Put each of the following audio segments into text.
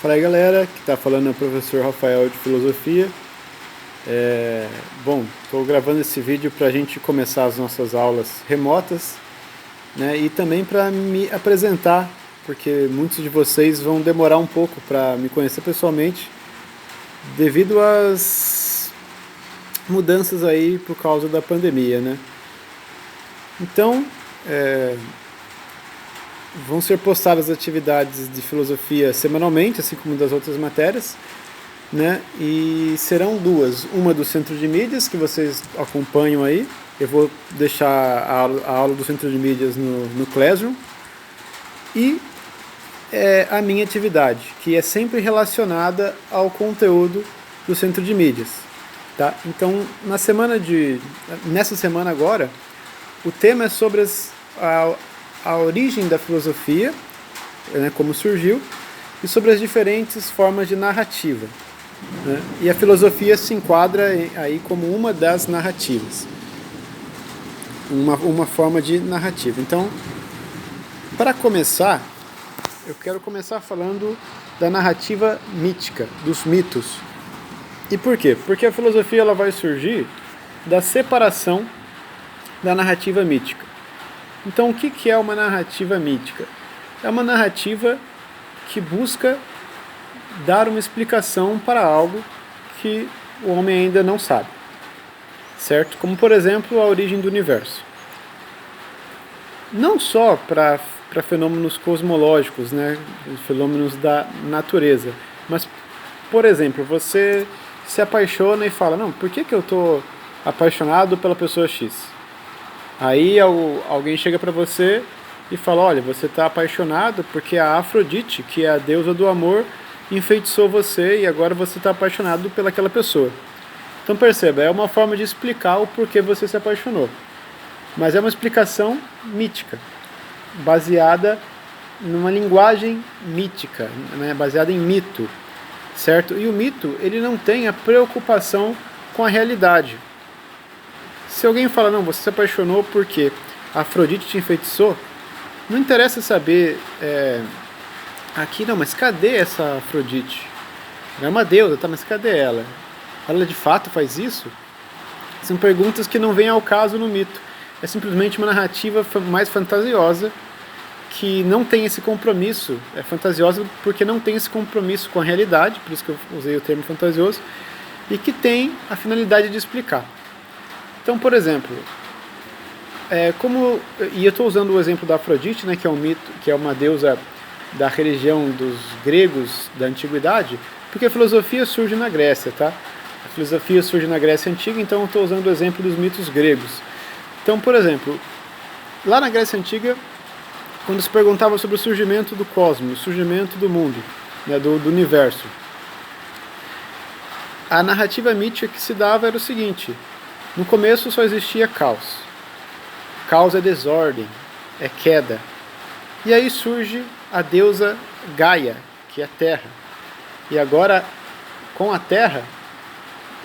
Fala aí, galera, que tá falando é o professor Rafael de Filosofia. Bom, estou gravando esse vídeo para a gente começar as nossas aulas remotas, né, e também para me apresentar, porque muitos de vocês vão demorar um pouco para me conhecer pessoalmente, devido às mudanças aí por causa da pandemia, né? Então, vão ser postadas atividades de filosofia semanalmente, assim como das outras matérias, né? E serão duas. Uma do Centro de Mídias, que vocês acompanham aí. Eu vou deixar a aula do Centro de Mídias no Classroom. E a minha atividade, que é sempre relacionada ao conteúdo do Centro de Mídias. Tá? Então, nessa semana agora, o tema é sobre a origem da filosofia, né, como surgiu, e sobre as diferentes formas de narrativa. Né? E a filosofia se enquadra aí como uma das narrativas, uma forma de narrativa. Então, para começar, eu quero começar falando da narrativa mítica, dos mitos. E por quê? Porque a filosofia ela vai surgir da separação da narrativa mítica. Então, o que é uma narrativa mítica? É uma narrativa que busca dar uma explicação para algo que o homem ainda não sabe, certo? Como, por exemplo, a origem do universo. Não só para fenômenos cosmológicos, né, fenômenos da natureza, mas, por exemplo, você se apaixona e fala, não, por que eu estou apaixonado pela pessoa X? Aí alguém chega para você e fala, olha, você está apaixonado porque a Afrodite, que é a deusa do amor, enfeitiçou você e agora você está apaixonado pelaquela pessoa. Então perceba, é uma forma de explicar o porquê você se apaixonou. Mas é uma explicação mítica, baseada numa linguagem mítica, né, baseada em mito, certo? E o mito, ele não tem a preocupação com a realidade. Se alguém fala, não, você se apaixonou porque a Afrodite te enfeitiçou, não interessa saber aqui, não, mas cadê essa Afrodite? Ela é uma deusa, tá, mas cadê ela? Ela de fato faz isso? São perguntas que não vêm ao caso no mito. É simplesmente uma narrativa mais fantasiosa que não tem esse compromisso. É fantasiosa porque não tem esse compromisso com a realidade, por isso que eu usei o termo fantasioso, e que tem a finalidade de explicar. Então, por exemplo, e eu estou usando o exemplo da Afrodite, né, que é um mito, que é uma deusa da religião dos gregos da antiguidade, porque a filosofia surge na Grécia, tá? A filosofia surge na Grécia Antiga, então eu estou usando o exemplo dos mitos gregos. Então, por exemplo, lá na Grécia Antiga, quando se perguntava sobre o surgimento do cosmos, o surgimento do mundo, né, do universo, a narrativa mítica que se dava era o seguinte: no começo só existia caos. Caos é desordem, é queda. E aí surge a deusa Gaia, que é a Terra. E agora, com a Terra,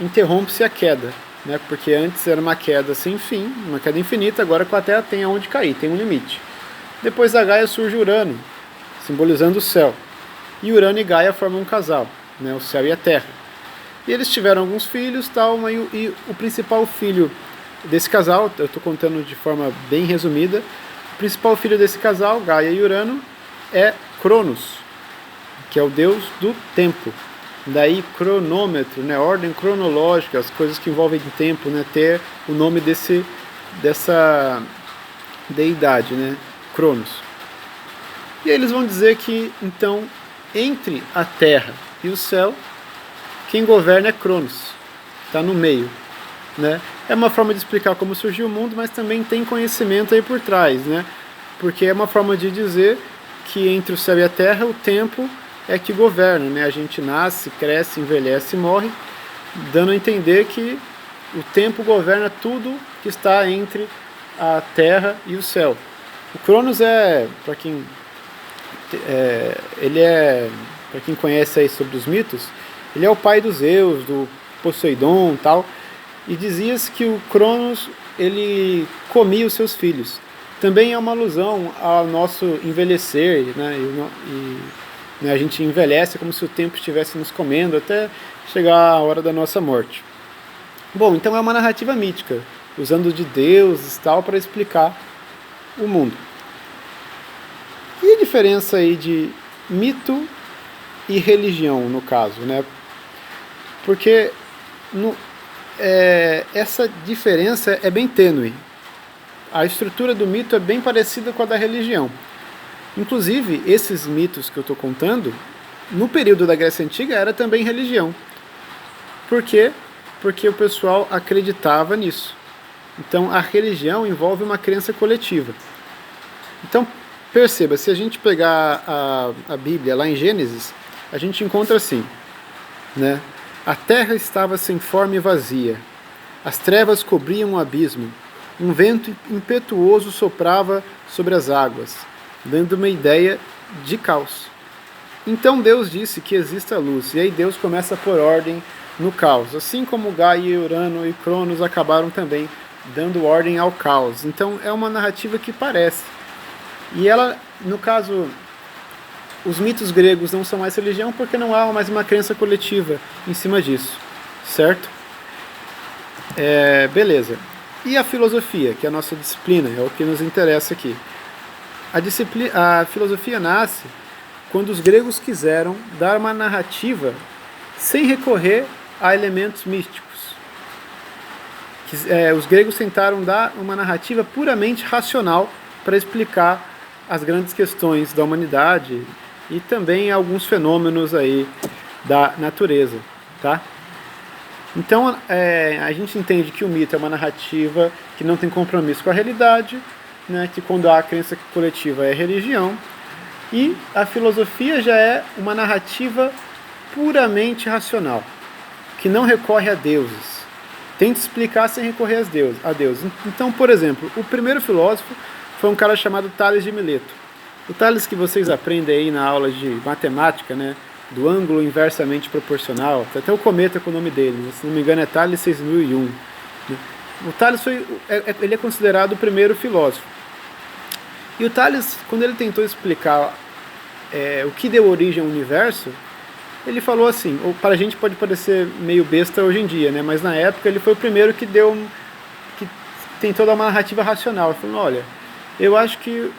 interrompe-se a queda, né? Porque antes era uma queda sem fim, uma queda infinita, agora com a Terra tem aonde cair, tem um limite. Depois da Gaia surge Urano, simbolizando o céu. E Urano e Gaia formam um casal, né? O céu e a Terra. E eles tiveram alguns filhos, tal, e o principal filho desse casal, eu estou contando de forma bem resumida, o principal filho desse casal, Gaia e Urano, é Cronos, que é o deus do tempo. Daí cronômetro, né, ordem cronológica, as coisas que envolvem tempo, né, ter o nome dessa deidade, né, Cronos. E aí eles vão dizer que, então, entre a Terra e o céu, quem governa é Cronos, está no meio, né? É uma forma de explicar como surgiu o mundo, mas também tem conhecimento aí por trás, né? Porque é uma forma de dizer que entre o céu e a terra o tempo é que governa, né? A gente nasce, cresce, envelhece e morre, dando a entender que o tempo governa tudo que está entre a terra e o céu. O Cronos para quem conhece aí sobre os mitos, ele é o pai dos Zeus, do Poseidon e tal, e dizia-se que o Cronos, ele comia os seus filhos. Também é uma alusão ao nosso envelhecer, né, né? A gente envelhece como se o tempo estivesse nos comendo até chegar a hora da nossa morte. Bom, então é uma narrativa mítica, usando de deuses e tal para explicar o mundo. E a diferença aí de mito e religião, no caso, né? Porque essa diferença é bem tênue. A estrutura do mito é bem parecida com a da religião. Inclusive, esses mitos que eu estou contando, no período da Grécia Antiga, era também religião. Por quê? Porque o pessoal acreditava nisso. Então, a religião envolve uma crença coletiva. Então, perceba, se a gente pegar a Bíblia lá em Gênesis, a gente encontra assim, né? A terra estava sem forma e vazia. As trevas cobriam o abismo. Um vento impetuoso soprava sobre as águas, dando uma ideia de caos. Então Deus disse que exista luz, e aí Deus começa a pôr ordem no caos, assim como Gaia, Urano e Cronos acabaram também dando ordem ao caos. Então é uma narrativa que parece. E ela, no caso, os mitos gregos não são mais religião porque não há mais uma crença coletiva em cima disso, certo? Beleza. E a filosofia, que é a nossa disciplina, é o que nos interessa aqui. A filosofia nasce quando os gregos quiseram dar uma narrativa sem recorrer a elementos místicos. Os gregos tentaram dar uma narrativa puramente racional para explicar as grandes questões da humanidade e também alguns fenômenos aí da natureza, tá? Então, a gente entende que o mito é uma narrativa que não tem compromisso com a realidade, né, que quando há a crença coletiva é religião, e a filosofia já é uma narrativa puramente racional, que não recorre a deuses. Tenta explicar sem recorrer a deuses. Então, por exemplo, o primeiro filósofo foi um cara chamado Tales de Mileto. O Tales que vocês aprendem aí na aula de matemática, né, do ângulo inversamente proporcional, até o cometa com o nome dele, né? Se não me engano é Tales 6001. O Tales ele é considerado o primeiro filósofo. E o Tales, quando ele tentou explicar o que deu origem ao universo, ele falou assim, ou para a gente pode parecer meio besta hoje em dia, né? Mas na época ele foi o primeiro que tentou dar uma narrativa racional. Ele falou, olha, eu acho que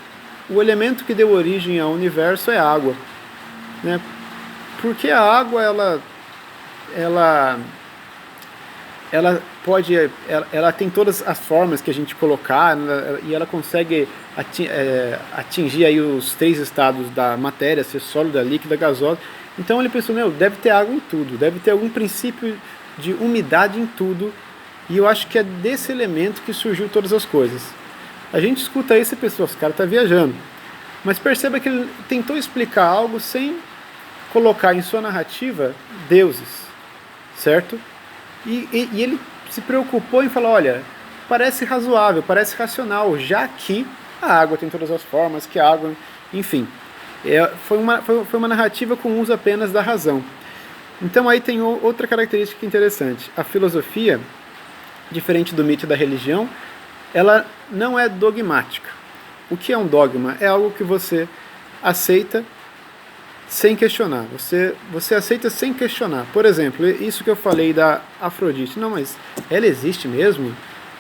o elemento que deu origem ao universo é a água, né? Porque a água, ela tem todas as formas que a gente colocar, né, e ela consegue atingir aí os 3 estados da matéria, ser sólida, líquida, gasosa. Então ele pensou, deve ter água em tudo, deve ter algum princípio de umidade em tudo, e eu acho que é desse elemento que surgiu todas as coisas. A gente escuta isso e pensa, esse cara está viajando. Mas perceba que ele tentou explicar algo sem colocar em sua narrativa deuses, certo? E ele se preocupou em falar, olha, parece razoável, parece racional, já que a água tem todas as formas, que a água, enfim. Foi uma narrativa com uso apenas da razão. Então aí tem outra característica interessante. A filosofia, diferente do mito e da religião, ela não é dogmática. O que é um dogma? É algo que você aceita sem questionar. Você aceita sem questionar. Por exemplo, isso que eu falei da Afrodite. Não, mas ela existe mesmo?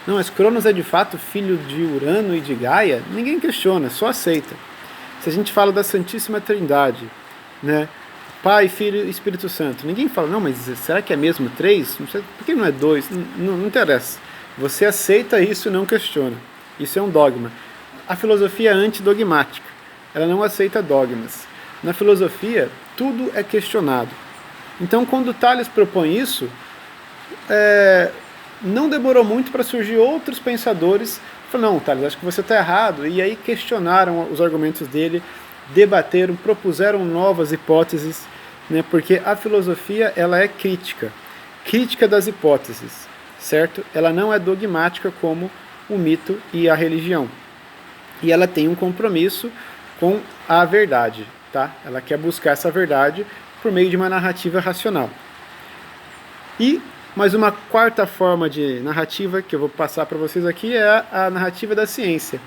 Não, mas Cronos é de fato filho de Urano e de Gaia? Ninguém questiona, só aceita. Se a gente fala da Santíssima Trindade, né? Pai, Filho e Espírito Santo, ninguém fala, não, mas será que é mesmo 3? Por que não é 2? Não interessa. Você aceita isso e não questiona. Isso é um dogma. A filosofia é antidogmática. Ela não aceita dogmas. Na filosofia, tudo é questionado. Então, quando Tales propõe isso, não demorou muito para surgir outros pensadores que falaram, não, Tales, acho que você está errado. E aí questionaram os argumentos dele, debateram, propuseram novas hipóteses, né, porque a filosofia ela é crítica das hipóteses, certo? Ela não é dogmática como o mito e a religião. E ela tem um compromisso com a verdade. Tá? Ela quer buscar essa verdade por meio de uma narrativa racional. E mais uma quarta forma de narrativa que eu vou passar para vocês aqui é a narrativa da ciência.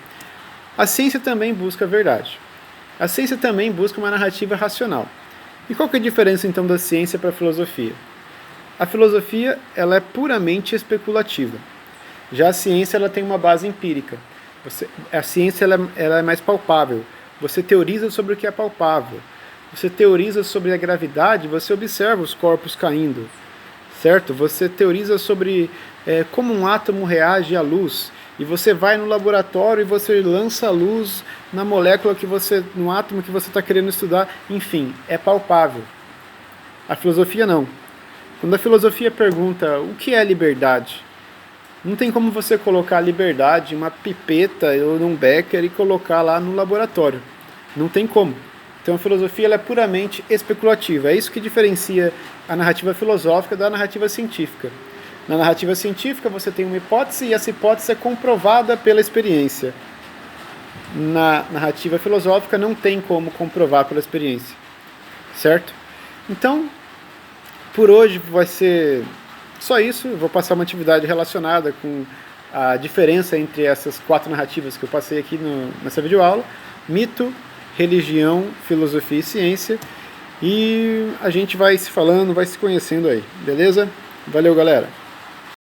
A ciência também busca a verdade. A ciência também busca uma narrativa racional. E qual que é a diferença então da ciência para a filosofia? A filosofia ela é puramente especulativa. Já a ciência ela tem uma base empírica. A ciência ela é mais palpável. Você teoriza sobre o que é palpável. Você teoriza sobre a gravidade, você observa os corpos caindo, certo? Você teoriza sobre como um átomo reage à luz. E você vai no laboratório e você lança a luz na molécula no átomo que você está querendo estudar. Enfim, é palpável. A filosofia não. Quando a filosofia pergunta o que é liberdade, não tem como você colocar a liberdade em uma pipeta ou num becker e colocar lá no laboratório. Não tem como. Então a filosofia ela é puramente especulativa. É isso que diferencia a narrativa filosófica da narrativa científica. Na narrativa científica você tem uma hipótese e essa hipótese é comprovada pela experiência. Na narrativa filosófica não tem como comprovar pela experiência. Certo? Então, por hoje vai ser só isso. Eu vou passar uma atividade relacionada com a diferença entre essas 4 narrativas que eu passei aqui nessa videoaula. Mito, religião, filosofia e ciência. E a gente vai se falando, vai se conhecendo aí. Beleza? Valeu, galera!